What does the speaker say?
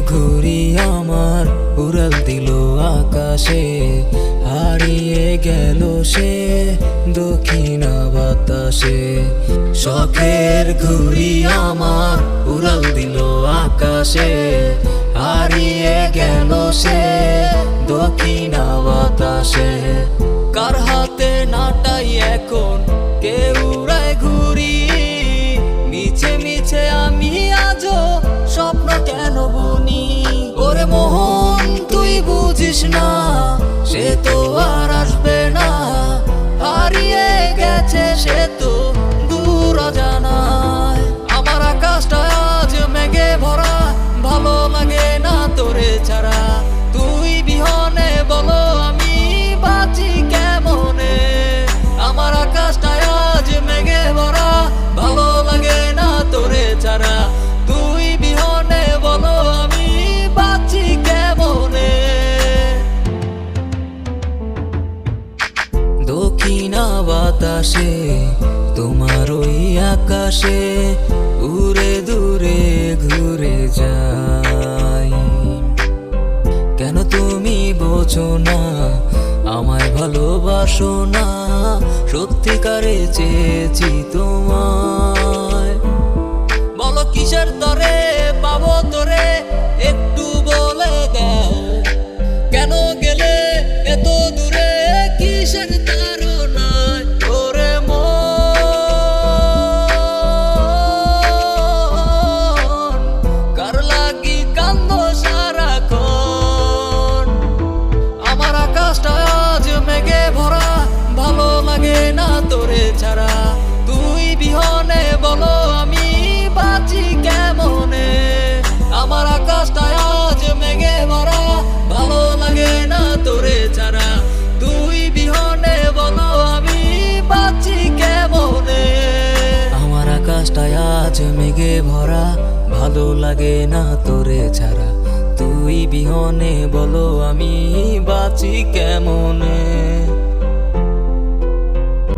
ঘুড়ি আমার উড়াল দিল আকাশে, হারিয়ে গেল সে দক্ষিণা বাতাসে। শখের ঘুড়ি আমার উড়াল দিল আকাশে, হারিয়ে গেল সে দক্ষিণা বাতাসে। কার হাতে নাটাই এখন কে উড়ায় ঘুড়ি, মিছে মিছে আমি আজও স্বপ্ন কেন বুনি। ওরে মোহন তুই বুঝিস না, সে তো আর আসবে না, হারিয়ে গেছে সে তো দূর অজানায়। আমার আকাশটা আজ মেঘে ভরা, ভালো লাগে না তোরে ছাড়া। তুই বিহনে বলো আমি বাঁচি কেমনে। আমার আকাশটা আজ মেঘে ভরা, ভালো লাগে না তোরে ছাড়া। তুই বিহনে বলো আমি বাঁচি কেমনে। দক্ষিণা বাতাসে তোমার ওই আকাশে উড়ে দূরে ঘুরে যাই। কেন তুমি বোঝো না আমায় ভালোবাসো না, সত্যিকারে চেয়েছি তোমায়। বলো কিসের তরে পাবো তোরে, একটু বলে দাও। কেন গেলে এত দূরে, কিসের তাড়নায়। ওরে মন কার লাগি কান্দো সারাক্ষণ। আমার আকাশটা আজ মেঘে ভরা, ভালো লাগে না তোরে ছাড়া। তুই বিহনে বলো আমি বাঁচি কেমনে। আমার আকাশটা আজ মেঘে ভরা, ভালো লাগে না তোরে ছাড়া। তুই বিহনে বলো আমি বাঁচি কেমনে। আমার আকাশটা আজ মেঘে ভরা, ভালো লাগে না তোরে ছাড়া। তুই বিহনে বলো আমি বাঁচি কেমনে।